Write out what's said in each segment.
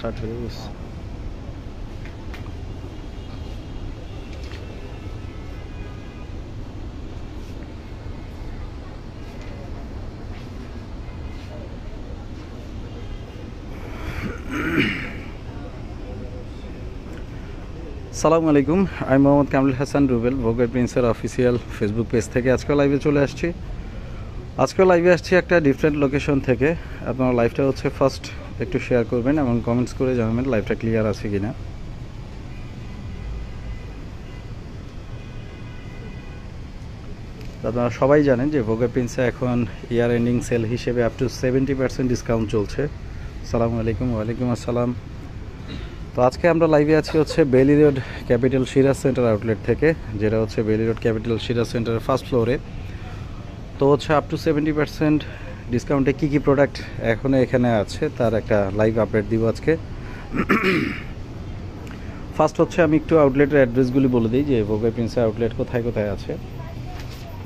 Start করে this. সালামু আলাইকুম, আমি মোহাম্মদ কামরুল হাসান রুবেল, ভোগের প্রিন্সের অফিসিয়াল ফেসবুক পেজ থেকে আজকে লাইভে চলে আসছি। আজকে লাইভে আসছি একটা ডিফারেন্ট লোকেশন থেকে। আপনারা লাইভটা হচ্ছে ফার্স্ট একটু শেয়ার করবেন এবং কমেন্টস করে জানাবেন লাইভটা ক্লিয়ার আছে কিনা। আপনারা সবাই জানেন যে ভোগের প্রিন্সে এখন ইয়ার এন্ডিং সেল হিসেবে আপ টু 70% ডিসকাউন্ট চলছে। সালামু আলাইকুম। ওয়ালাইকুম আসসালাম। তো আজকে আমরা লাইভে আছি হচ্ছে বেলি road capital Siraj centre outlet থেকে, যেটা হচ্ছে বেলি রোড ক্যাপিটাল সিরাজ সেন্টারের ফার্স্ট ফ্লোরে। তো হচ্ছে আপ টু 70% ডিসকাউন্টে কী কী প্রোডাক্ট এখনও এখানে আছে তার একটা লাইভ আপডেট দিব আজকে। ফার্স্ট হচ্ছে আমি একটু আউটলেটের অ্যাড্রেসগুলি বলে দিই যে ভোগের প্রিন্সের আউটলেট কোথায় কোথায় আছে।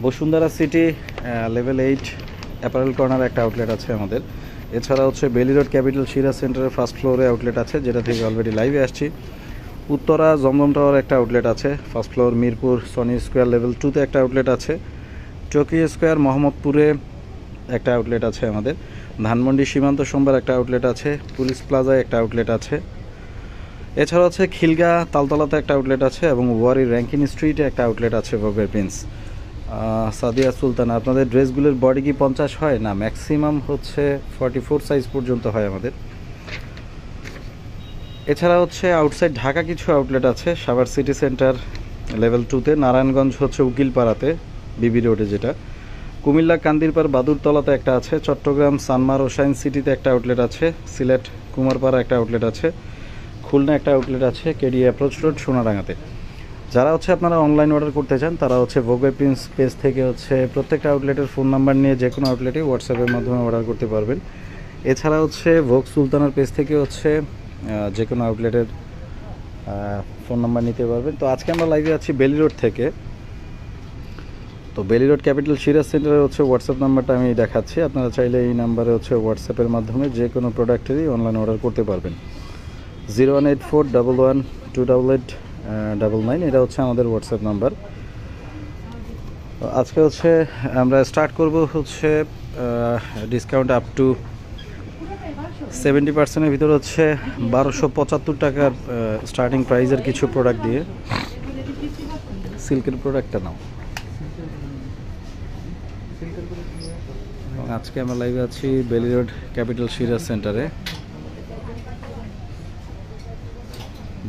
Bashundhara city level 8 apparel corner একটা আউটলেট আছে আমাদের। এছাড়া হচ্ছে বেলি রোড ক্যাপিটাল সিরাজ সেন্টারের ফার্স্ট ফ্লোরে আউটলেট আছে, যেটা থেকে অলরেডি লাইভে আসছি। উত্তরা জমজম টাওয়ার একটা আউটলেট আছে first floor. Mirpur Sony square level 2-তে একটা আউটলেট আছে। চৌকি স্কোয়ার মোহাম্মদপুরে একটা আউটলেট আছে আমাদের। ধানমন্ডি সীমান্ত সোমবার একটা আউটলেট আছে। পুলিশ প্লাজায় একটা আউটলেট আছে। এছাড়া হচ্ছে খিলগা তালতলাতে একটা আউটলেট আছে এবং ওয়ারি র্যাঙ্কিন স্ট্রিটে একটা আউটলেট আছে ভোগের প্রিন্স। সাদিয়া সুলতানা, আপনাদের ড্রেসগুলোর বডি কি 50 হয়? না, ম্যাক্সিমাম হচ্ছে 44 সাইজ পর্যন্ত হয় আমাদের। এছাড়া হচ্ছে আউটসাইড ঢাকা কিছু আউটলেট আছে। সাভার সিটি সেন্টার লেভেল 2-তে, নারায়ণগঞ্জ হচ্ছে উকিলপাড়াতে বিবি রোডে যেটা, কুমিল্লা কান্দিরপাড় বাদুরতলাতে একটা আছে, চট্টগ্রাম সানমার ও সায়েন্স সিটিতে একটা আউটলেট আছে, সিলেট কুমারপাড়া একটা আউটলেট আছে, খুলনা একটা আউটলেট আছে, কেডি অ্যাপ্রোচ রোড সোনাডাঙ্গাতে। যারা হচ্ছে আপনারা অনলাইন অর্ডার করতে চান তারা হচ্ছে ভোগের প্রিন্স পেজ থেকে হচ্ছে প্রত্যেকটা আউটলেটের ফোন নাম্বার নিয়ে যে কোনো আউটলেটে হোয়াটসঅ্যাপের মাধ্যমে অর্ডার করতে পারবেন। এছাড়া হচ্ছে ভোগ সুলতানার পেজ থেকে হচ্ছে যে কোনো আউটলেটের ফোন নাম্বার নিতে পারবেন। তো আজকে আমরা লাইভে আছি বেলি রোড থেকে। তো বেলি রোড ক্যাপিটাল সিরাজ সেন্টারের হচ্ছে হোয়াটসঅ্যাপ নাম্বারটা আমি দেখাচ্ছি। আপনারা চাইলে এই নাম্বারে হচ্ছে হোয়াটসঅ্যাপের মাধ্যমে যে কোনো প্রোডাক্টেরই অনলাইন অর্ডার করতে পারবেন। 01841128899, এটা হচ্ছে আমাদের হোয়াটসঅ্যাপ নাম্বার। আজকে হচ্ছে আমরা স্টার্ট করব হচ্ছে ডিসকাউন্ট আপ টু 70%-এর ভিতরে হচ্ছে 1275 টাকার স্টার্টিং প্রাইজের কিছু প্রোডাক্ট দিয়ে। সিল্কের প্রোডাক্টটা নাও। আজকে আমরা লাইভে আছি বেলি রোড ক্যাপিটাল সিরাজ সেন্টারে।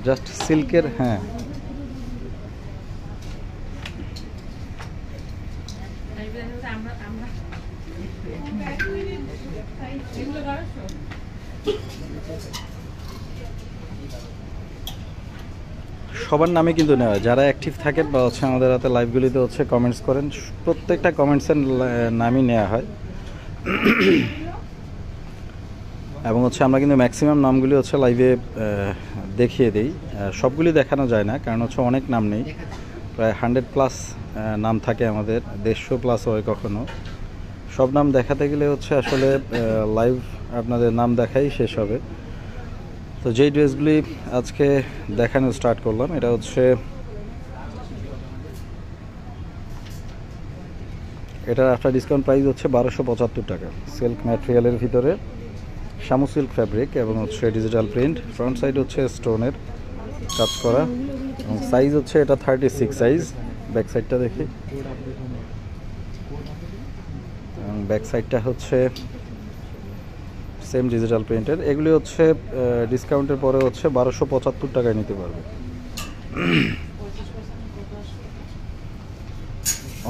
জাস্ট সিল্কের, হ্যাঁ সবার নামে কিন্তু নেওয়া, যারা অ্যাক্টিভ থাকেন বা হচ্ছে আমাদের হাতে লাইভগুলিতে হচ্ছে কমেন্টস করেন, প্রত্যেকটা কমেন্টসের নামই নেওয়া হয়। এবং হচ্ছে আমরা কিন্তু ম্যাক্সিমাম নামগুলি হচ্ছে লাইভে দেখিয়ে দিই। সবগুলি দেখানো যায় না, কারণ হচ্ছে অনেক নাম নেই, প্রায় 100+ নাম থাকে আমাদের, 150+ হয় কখনো। সব নাম দেখাতে গেলে হচ্ছে আসলে লাইভ আপনাদের নাম দেখাই শেষ হবে। তো যেই ড্রেসগুলি আজকে দেখানো স্টার্ট করলাম, এটা হচ্ছে এটার আফটার ডিসকাউন্ট প্রাইস হচ্ছে 1275 টাকা। সিল্ক ম্যাটেরিয়ালের ভিতরে শামু সিল্ক ফ্যাব্রিক এবং হচ্ছে ডিজিটাল প্রিন্ট, ফ্রন্ট সাইড হচ্ছে স্টোনের কাজ করা এবং সাইজ হচ্ছে এটা 36 সাইজ। ব্যাক সাইডটা দেখি, এবং ব্যাক সাইডটা হচ্ছে সেম ডিজিটাল প্রিন্টের। এগুলি হচ্ছে ডিসকাউন্টের পরে হচ্ছে 1275 টাকায় নিতে পারবে।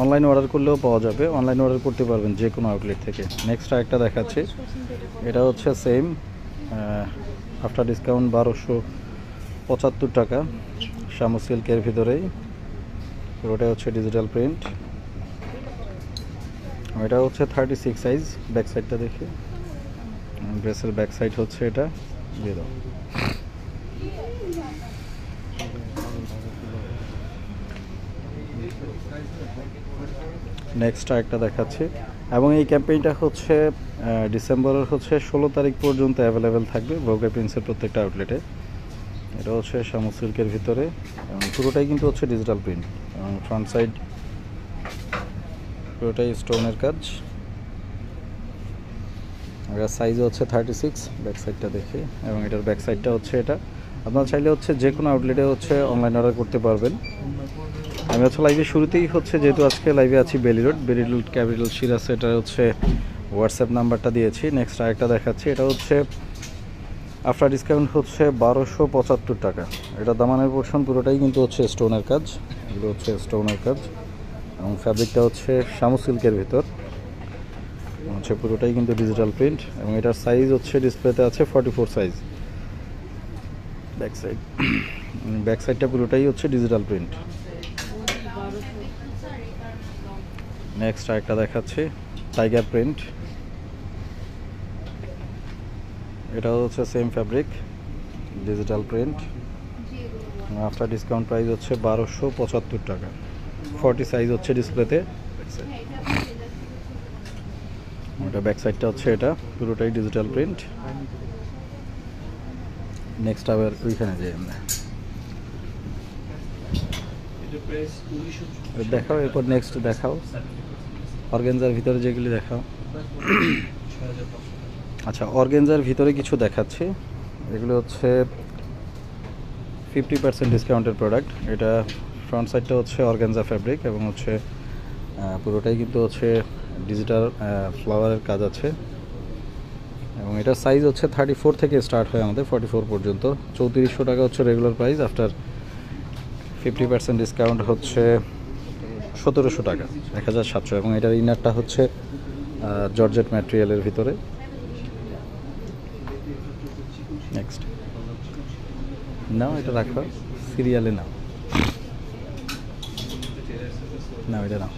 অনলাইনে অর্ডার করলেও পাওয়া যাবে, অনলাইনে অর্ডার করতে পারবেন যে কোনো আউটলেট থেকে। নেক্সট একটা দেখাচ্ছি, এটা হচ্ছে সেম আফটার ডিসকাউন্ট 1275 টাকা, শামু সিল্কের ভিতরেই, ওটা হচ্ছে ডিজিটাল প্রিন্ট, এটা হচ্ছে 36 সাইজ। ব্যাক সাইডটা দেখি, ড্রেসের ব্যাক সাইড হচ্ছে এটা, দিয়ে দাও। নেক্সট আরেকটা দেখাচ্ছি, এবং এই ক্যাম্পেইনটা হচ্ছে ডিসেম্বরের হচ্ছে 16 তারিখ পর্যন্ত অ্যাভেলেবেল থাকবে ভোগে প্রিন্সের প্রত্যেকটা আউটলেটে। এটা হচ্ছে শামু সিল্কের ভিতরে, এবং পুরোটাই কিন্তু হচ্ছে ডিজিটাল প্রিন্ট, এবং ফ্রন্ট সাইড পুরোটাই স্টোনের কাজ। এটার সাইজ হচ্ছে 36, ব্যাক সাইডটা দেখি, এবং এটার ব্যাক সাইডটা হচ্ছে এটা। আপনারা চাইলে হচ্ছে যে কোনো আউটলেটে হচ্ছে অনলাইন অর্ডার করতে পারবেন। আমি হচ্ছে লাইভে শুরুতেই হচ্ছে, যেহেতু আজকে লাইভে আছি বেলি রোড ক্যাপিটাল সিরাস, এটা হচ্ছে হোয়াটসঅ্যাপ নাম্বারটা দিয়েছি। নেক্সট আরেকটা দেখাচ্ছি, এটা হচ্ছে আফটার ডিসকাউন্ট হচ্ছে 1275 টাকা। এটা দামানের পোর্শন পুরোটাই কিন্তু হচ্ছে স্টোনের কাজ, এগুলো হচ্ছে স্টোনের কাজ, এবং ফ্যাব্রিকটা হচ্ছে শামু সিল্কের ভিতর, হচ্ছে পুরোটাই কিন্তু ডিজিটাল প্রিন্ট, এবং এটার সাইজ হচ্ছে ডিসপ্লেতে আছে 44 সাইজ। ব্যাক সাইডটা পুরোটাই হচ্ছে ডিজিটাল প্রিন্ট। নেক্সট আরেকটা দেখাচ্ছি, টাইগার প্রিন্ট। এটা হচ্ছে same fabric, digital print, after discount price হচ্ছে 1275 টাকা। 40 সাইজ হচ্ছে ডিসপ্লেতে। ওটা ব্যাক সাইডটা হচ্ছে এটা পুরোটাই ডিজিটাল প্রিন্ট। নেক্সট আবার ওইখানে যাই আমরা, দেখাও, এরপর নেক্সট দেখাও অর্গানজার ভিতরে যেগুলি দেখাও। আচ্ছা, অর্গানজার ভিতরে কিছু দেখাচ্ছি, এগুলো হচ্ছে 50% ডিসকাউন্টের প্রোডাক্ট। এটা ফ্রন্ট সাইডটা হচ্ছে অর্গানজা ফ্যাব্রিক, এবং হচ্ছে পুরোটাই কিন্তু হচ্ছে ডিজিটাল ফ্লাওয়ারের কাজ আছে, এবং এটার সাইজ হচ্ছে 34 থেকে স্টার্ট হয় আমাদের 44 পর্যন্ত। 3400 টাকা হচ্ছে রেগুলার প্রাইস, আফটার 50% ডিসকাউন্ট হচ্ছে 1700 টাকা, 1700। এবং এটার ইনারটা হচ্ছে জর্জেট ম্যাটেরিয়ালের ভিতরে। নেক্সট নাও, এটা রাখো, সিরিয়ালে নাও, নাও এটা নাও।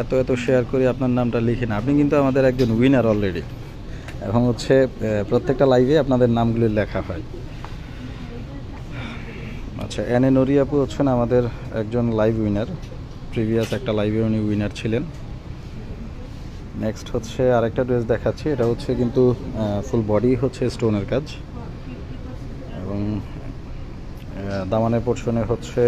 এত এত শেয়ার করে আপনার নামটা লিখে না, আপনি কিন্তু আমাদের একজন উইনার অলরেডি, এবং হচ্ছে প্রত্যেকটা লাইভে আপনাদের নামগুলি লেখা হয়। আচ্ছা, এন এ নরিয়াপু হচ্ছেন আমাদের একজন লাইভ উইনার, প্রিভিয়াস একটা লাইভে উনি উইনার ছিলেন। নেক্সট হচ্ছে আরেকটা ড্রেস দেখাচ্ছি, এটা হচ্ছে কিন্তু ফুল বডি হচ্ছে স্টোনের কাজ, এবং দামানের পোর্শনে হচ্ছে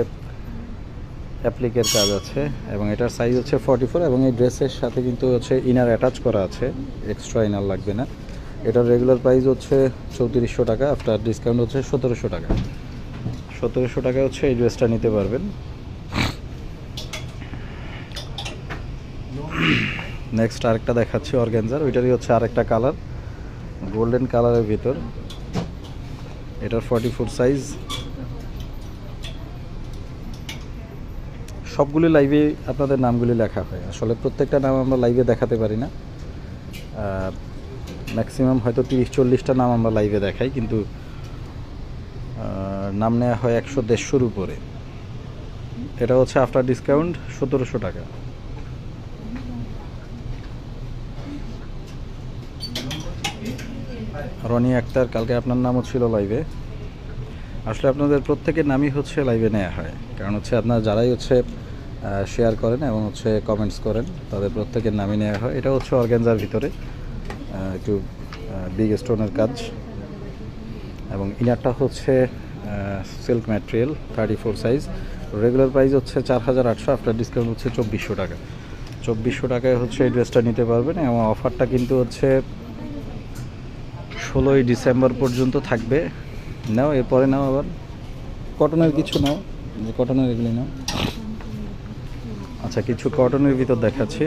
অ্যাপ্লিকের কাজ আছে, এবং এটার সাইজ হচ্ছে 44, এবং এই ড্রেসের সাথে কিন্তু হচ্ছে ইনার অ্যাটাচ করা আছে, এক্সট্রা ইনার লাগবে না। এটার রেগুলার প্রাইস হচ্ছে 3400 টাকা, আফটার ডিসকাউন্ট হচ্ছে 1700 টাকা। 1700 টাকা হচ্ছে এই ড্রেসটা নিতে পারবেন। নেক্সট আরেকটা দেখাচ্ছি অর্গানজার, ওইটারই হচ্ছে আরেকটা কালার, গোল্ডেন কালারের ভিতর। এটার 44 সাইজ। সবগুলি লাইভে আপনাদের নামগুলি লেখা হয়, আসলে প্রত্যেকটা নাম আমরা লাইভে দেখাতে পারি না, ম্যাক্সিমাম হয়তো 30-40টা নাম আমরা লাইভে দেখাই, কিন্তু নাম নেওয়া হয় 100-150-র উপরে। এটা হচ্ছে আফটার ডিসকাউন্ট 1700 টাকা। রনি আক্তার, কালকে আপনার নামও ছিল লাইভে। আসলে আপনাদের প্রত্যেকের নামই হচ্ছে লাইভে নেওয়া হয়, কারণ হচ্ছে আপনারা যারাই হচ্ছে শেয়ার করেন এবং হচ্ছে কমেন্টস করেন, তাদের প্রত্যেকের নামই নেওয়া হয়। এটা হচ্ছে অর্গানজার ভিতরে একটু বিগ স্টোনের কাজ, এবং ইনারটা হচ্ছে silk material, 34 size. Regular price হচ্ছে 4800, আফটার ডিসকাউন্ট হচ্ছে 2400 টাকা। 2400 টাকায় হচ্ছে এই ড্রেসটা নিতে পারবেন, এবং অফারটা কিন্তু হচ্ছে 16ই ডিসেম্বর পর্যন্ত থাকবে। নাও, এরপরে নাও আবার কটনের কিছু নাও, যে কটনের এগুলি নাও। আচ্ছা, কিছু কটনের ভিতর দেখাচ্ছি,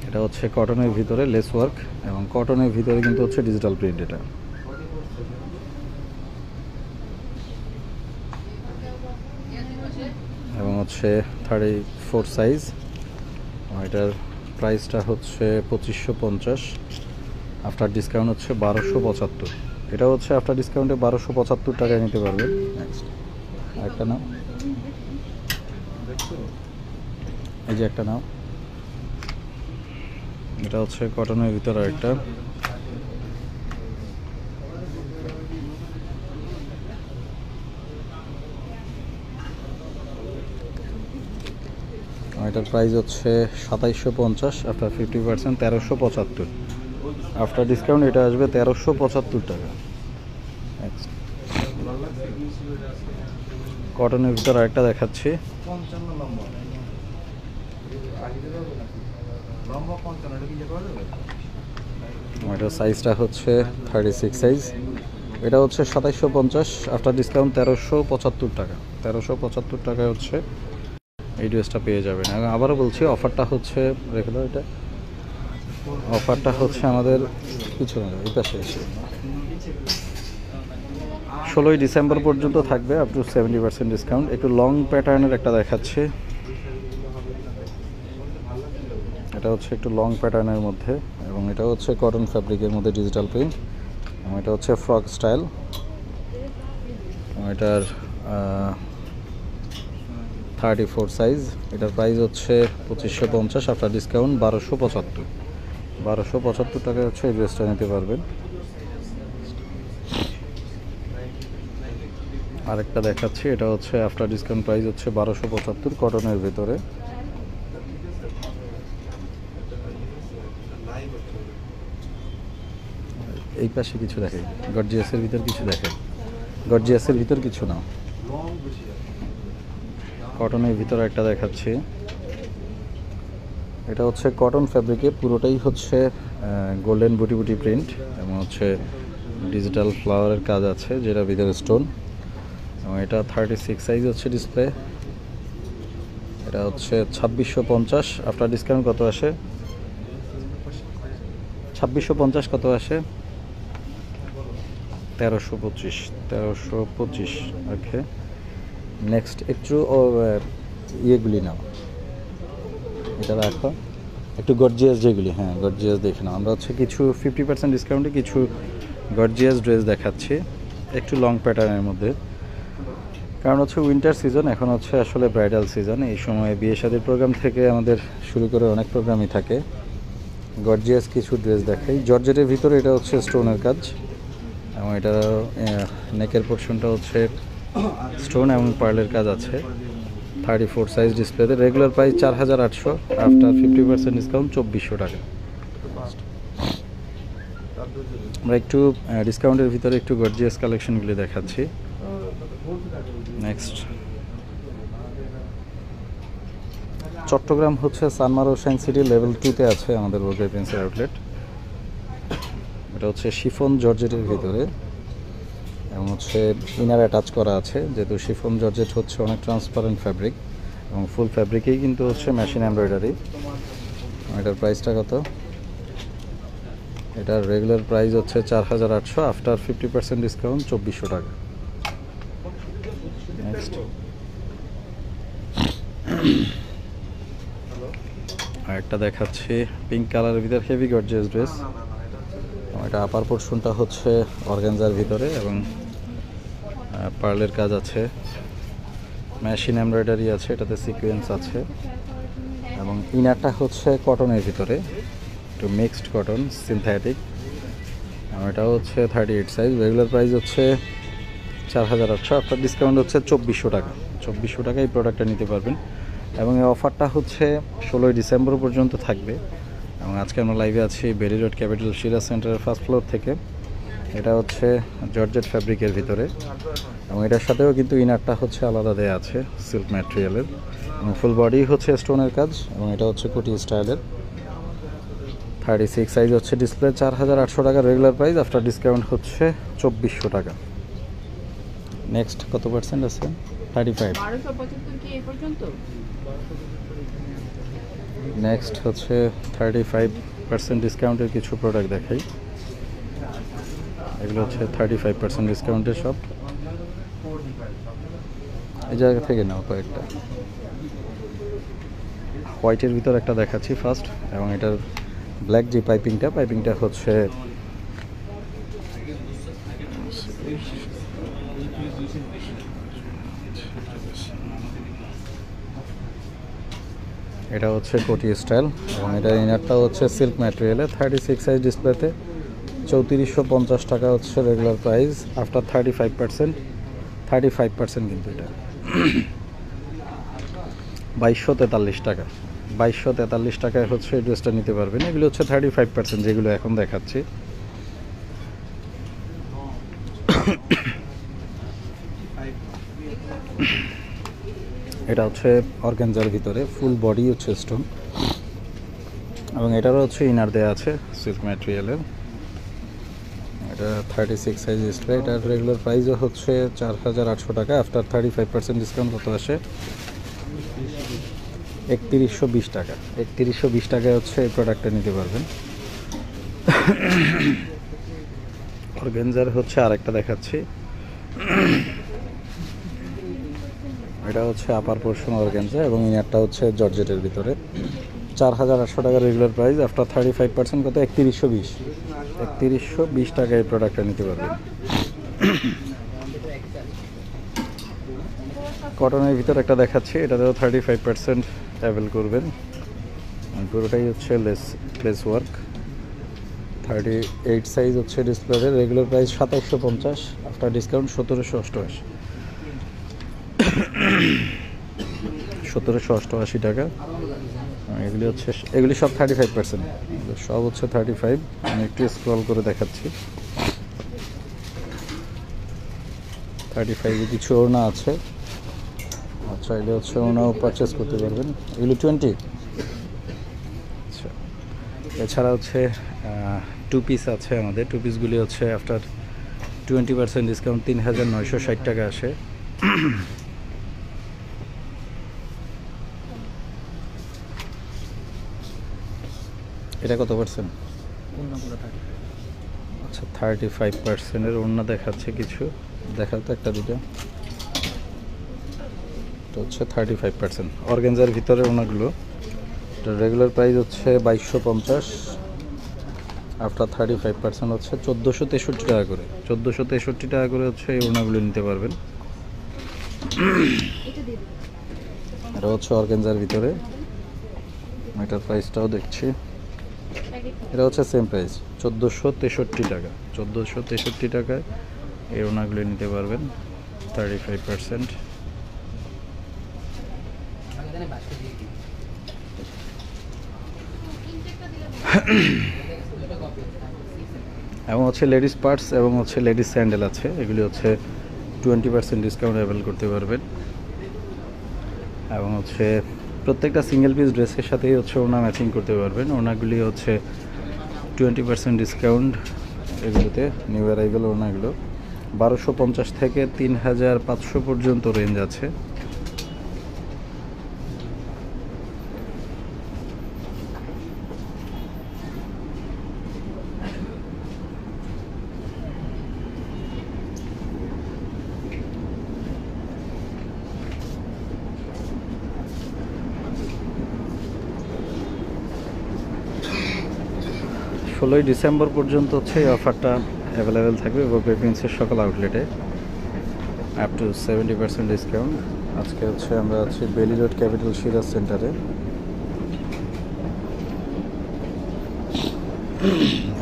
এটা হচ্ছে কটনের ভিতরে লেস ওয়ার্ক, এবং কটনের ভিতরে কিন্তু হচ্ছে ডিজিটাল প্রিন্ট। এটা এবং হচ্ছে 34 সাইজ, এটার প্রাইসটা হচ্ছে 2550, আফটার ডিসকাউন্ট হচ্ছে 1275। এটা হচ্ছে আফটার ডিসকাউন্টে 1275 টাকায় নিতে পারবেন। নেক্সট আরেকটা নাও, এই যে একটা নাও, এটা হচ্ছে কটনের ভিতরে আরেকটা। এটার প্রাইস হচ্ছে 2750, আফটার 50% 1375, আফটার ডিসকাউন্ট এটা আসবে 1375 টাকা। নেক্সট কটনের ভিতর আরেকটা দেখাচ্ছি, এটার সাইজটা হচ্ছে 36 সাইজ, এটা হচ্ছে 2750, আফটার ডিসকাউন্ট 1375 টাকা। 1375 টাকায় হচ্ছে এই ড্রেসটা পেয়ে যাবেন। এবং আবারও বলছি অফারটা হচ্ছে রেখে দাও, এটা অফারটা হচ্ছে আমাদের পিছনে এই পাশে এসে 16ই ডিসেম্বর পর্যন্ত থাকবে, আপ টু 70% ডিসকাউন্ট। একটু লং প্যাটার্নের একটা দেখাচ্ছে, এটা হচ্ছে একটু লং প্যাটার্নের মধ্যে, এবং এটা হচ্ছে কটন ফ্যাব্রিকের মধ্যে ডিজিটাল প্রিন্ট, এবং এটা হচ্ছে ফ্রক স্টাইল। এটার 34 সাইজ, এটার প্রাইস হচ্ছে 2550, আফটার ডিসকাউন্ট 1275। 1275 টাকায় হচ্ছে এই ড্রেসটা নিতে পারবেন। আরেকটা দেখাচ্ছি, এটা হচ্ছে আফটার ডিসকাউন্ট প্রাইস হচ্ছে 1275 কটনের ভিতরে। এই পাশে কিছু দেখে, গর্জিয়াসের ভিতর কিছু দেখে, গর্জিয়াসের ভিতর কিছু না, কটনের ভিতর একটা দেখাচ্ছি, এটা হচ্ছে কটন ফ্যাব্রিকে, পুরোটাই হচ্ছে গোল্ডেন বুটি বুটি প্রিন্ট, এবং হচ্ছে ডিজিটাল ফ্লাওয়ারের কাজ আছে যেটা ভিতরে স্টোন, এবং এটা 36 সাইজ হচ্ছে ডিসপ্লে। এটা হচ্ছে 2650, আফটার ডিসকাউন্ট কত আসে? 2650 কত আসে? 1325। ওকে, নেক্সট একটু ইয়েগুলি নাও, এটা রাখো, একটু গর্জিয়াস যেগুলি, হ্যাঁ গর্জিয়াস দেখে নাও। আমরা হচ্ছে কিছু 50% ডিসকাউন্টে কিছু গর্জিয়াস ড্রেস দেখাচ্ছি, একটু লং প্যাটার্নের মধ্যে, কারণ হচ্ছে উইন্টার সিজন, এখন হচ্ছে আসলে ব্রাইডাল সিজন। এই সময় বিয়ে শাদীর প্রোগ্রাম থেকে আমাদের শুরু করে অনেক প্রোগ্রামই থাকে। গর্জিয়াস কিছু ড্রেস দেখাই, জর্জেটের ভিতরে, এটা হচ্ছে স্টোনের কাজ, এবং এটা নেকের পোর্শনটা হচ্ছে স্টোন এবং পার্লের কাজ আছে। 34 সাইজ ডিসপ্লেতে, রেগুলার প্রাইস 4800, আফটার 50% ডিসকাউন্ট 2400 টাকা। আমরা একটু ডিসকাউন্টের ভিতরে একটু গর্জিয়াস কালেকশনগুলি দেখাচ্ছি। নেক্সট চট্টগ্রাম হচ্ছে সানমার ওশাইন সিটি লেভেল 2-তে আছে আমাদের বরগুনা প্রিন্সের আউটলেট। এটা হচ্ছে শিফন জর্জেটের ভিতরে, এবং হচ্ছে ইনার অ্যাটাচ করা আছে, যেহেতু শিফন জর্জেট হচ্ছে অনেক ট্রান্সপারেন্ট ফ্যাব্রিক, এবং ফুল ফ্যাব্রিকেই কিন্তু হচ্ছে মেশিন এমব্রয়ডারি। এটার প্রাইসটা কত? এটার রেগুলার প্রাইস হচ্ছে 4800, আফটার 50% ডিসকাউন্ট 2400 টাকা। নেক্সট আরেকটা দেখাচ্ছি, পিঙ্ক কালারের ভিতরে হেভি গর্জিয়াস ড্রেস, এটা আপার পোর্শনটা হচ্ছে অর্গানজার ভিতরে, এবং পার্লের কাজ আছে, মেশিন এমব্রয়ডারি আছে, এটাতে সিকোয়েন্স আছে, এবং ইনারটা হচ্ছে কটনের ভিতরে, একটু মিক্সড কটন সিনথেটিক, এবং এটা হচ্ছে 38 সাইজ, রেগুলার প্রাইস হচ্ছে 4800, আপনার ডিসকাউন্ট হচ্ছে 2400 টাকা। 2400 টাকায় এই প্রোডাক্টটা নিতে পারবেন, এবং এই অফারটা হচ্ছে 16ই ডিসেম্বর পর্যন্ত থাকবে। এবং আজকে আমরা লাইভে আছি বেরি রোড ক্যাপিটাল শিরা সেন্টারের ফার্স্ট ফ্লোর থেকে। এটা হচ্ছে জর্জেট ফ্যাব্রিকের ভিতরে, এবং এটার সাথেও কিন্তু ইনারটা হচ্ছে আলাদা দেয়া আছে সিল্ক ম্যাটেরিয়ালের, এবং ফুল বডি হচ্ছে স্টোনের কাজ, এবং এটা হচ্ছে কোটি স্টাইলের। 36 সাইজ হচ্ছে ডিসপ্লে, 4800 টাকা রেগুলার প্রাইস, আফটার ডিসকাউন্ট হচ্ছে 2400 টাকা। নেক্সট কত পার্সেন্ট আছে? 35। নেক্সট হচ্ছে 35% ডিসকাউন্টের কিছু প্রোডাক্ট দেখাই, এগুলো হচ্ছে 35% ডিসকাউন্টের সব। এই জায়গা থেকে নাও কয়েকটা। হোয়াইটের ভিতর একটা দেখাচ্ছি ফার্স্ট, এবং এটার ব্ল্যাক যে পাইপিংটা হচ্ছে এটা হচ্ছে কোটি স্টাইল, এবং এটা ইনারটা হচ্ছে সিল্ক ম্যাটেরিয়ালে। 36 সাইজ ডিসপ্লেতে 3450 টাকা হচ্ছে রেগুলার প্রাইস, আফটার 35% কিন্তু এটা। 2243 টাকা। 2243 টাকায় হচ্ছে এই ড্রেসটা নিতে পারবেন। এগুলো হচ্ছে 35%, যেগুলো এখন দেখাচ্ছি। এটা হচ্ছে অর্গানজার ভিতরে, ফুল বডি হচ্ছে স্টোন, এবং এটারও হচ্ছে ইনার দেওয়া আছে সিল্ক ম্যাটেরিয়ালের। এটা 36 সাইজ ডিসপ্লে। এটার রেগুলার প্রাইসও হচ্ছে 4800 টাকা। আফটার 35% ডিসকাউন্ট কত আসে? 3120 টাকা। 3120 টাকায় হচ্ছে এই প্রোডাক্টটা নিতে পারবেন। অর্গানজার হচ্ছে আরেকটা দেখাচ্ছি। এটা হচ্ছে আপার পোর্শন অর্গানজা এবং ইনারটা হচ্ছে জর্জেটের ভিতরে। 4800 টাকা রেগুলার প্রাইস। আফটার 35% কত? 3120। 3120 টাকায় এই প্রোডাক্টটা নিতে পারবেন। কটনের ভিতরে একটা দেখাচ্ছি, এটাতেও 35% অ্যাভেল করবেন। পুরোটাই হচ্ছে লেস ওয়ার্ক। 38 সাইজ হচ্ছে ডিসপ্লের। Regular price 2750, after discount 1788। 1788 টাকা। এগুলি সব 35%, সব হচ্ছে 35। আমি একটু স্ক্রল করে দেখাচ্ছি। 35 কিছু ওড়না আছে, আচ্ছা এগুলো হচ্ছে ওড়নাও পারচেস করতে পারবেন। এগুলি 20। আচ্ছা, এছাড়া হচ্ছে 2 পিস আছে আমাদের। 2 পিসগুলি হচ্ছে আফটার 20% ডিসকাউন্ট 3960 টাকা আসে। এটা কত পার্সেন্ট? আচ্ছা, 35%-এর ওড়না দেখাচ্ছে কিছু। দেখাতো একটা দুটো। এটা হচ্ছে 35% অর্গানজার ভিতরে ওড়নাগুলো। এটা রেগুলার প্রাইস হচ্ছে 2250, আফটার 35% হচ্ছে 1463 টাকা করে। 1463 টাকা করে হচ্ছে এই ওড়নাগুলো নিতে পারবেন। এটা হচ্ছে অর্গানজার ভিতরে। এটার প্রাইসটাও দেখছি, এটা হচ্ছে সেম প্রাইস 1463 টাকা। 1463 টাকায় এই ওড়নাগুলো নিতে পারবেন, 35%। এবং হচ্ছে লেডিস পার্টস এবং হচ্ছে লেডিস স্যান্ডেল আছে। এগুলি হচ্ছে 20% ডিসকাউন্ট অ্যাভেল করতে পারবেন। এবং হচ্ছে প্রত্যেকটা সিঙ্গেল পিস ড্রেসের সাথেই হচ্ছে ওড়না ম্যাচিং করতে পারবেন। ওড়নাগুলি হচ্ছে 20% ডিসকাউন্ট। এগুলোতে নিউ অ্যারাইভেল ওড়নাগুলো 1250 থেকে 3500 পর্যন্ত রেঞ্জ আছে। ষোলোই ডিসেম্বর পর্যন্ত হচ্ছে এই অফারটা অ্যাভেলেবেল থাকবে ভোগের প্রিন্সের সকল আউটলেটে, আপ টু 70% ডিসকাউন্ট। আজকে হচ্ছে আমরা আছি বেলি রোড ক্যাপিটাল সিরাজ সেন্টারে।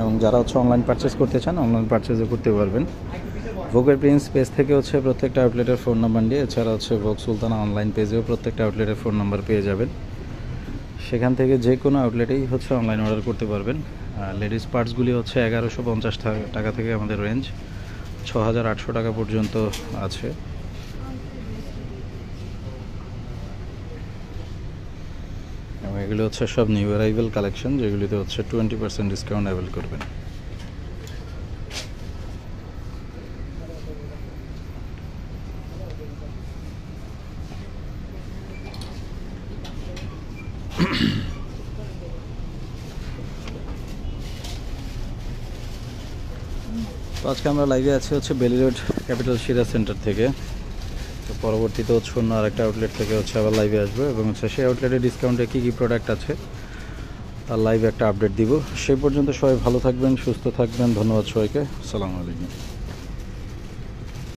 এবং যারা হচ্ছে অনলাইন পারচেস করতে চান, অনলাইন পারচেসও করতে পারবেন। ভোগের প্রিন্স পেজ থেকে হচ্ছে প্রত্যেকটা আউটলেটের ফোন নাম্বার নিয়ে, এছাড়া হচ্ছে ভোগ সুলতানা অনলাইন পেজেও প্রত্যেকটা আউটলেটের ফোন নাম্বার পেয়ে যাবেন। সেখান থেকে যে কোনো আউটলেটেই হচ্ছে অনলাইন অর্ডার করতে পারবেন। লেডিস পার্টসগুলি হচ্ছে 1150 টাকা থেকে আমাদের রেঞ্জ 6800 টাকা পর্যন্ত আছে। এবং এগুলো হচ্ছে সব নিউ অ্যারাইভেল কালেকশন, যেগুলিতে হচ্ছে 20% ডিসকাউন্ট অ্যাভেল করবেন। তো আজকে আমরা লাইভে আছি হচ্ছে বেলি রোড ক্যাপিটাল সিরাজ সেন্টার থেকে। তো পরবর্তীতে হচ্ছে অন্য আরেকটা আউটলেট থেকে হচ্ছে আবার লাইভে আসবো, এবং হচ্ছে সেই আউটলেটের ডিসকাউন্টে কী কী প্রোডাক্ট আছে তার লাইভে একটা আপডেট দিব। সেই পর্যন্ত সবাই ভালো থাকবেন, সুস্থ থাকবেন। ধন্যবাদ সবাইকে। আসসালামু আলাইকুম।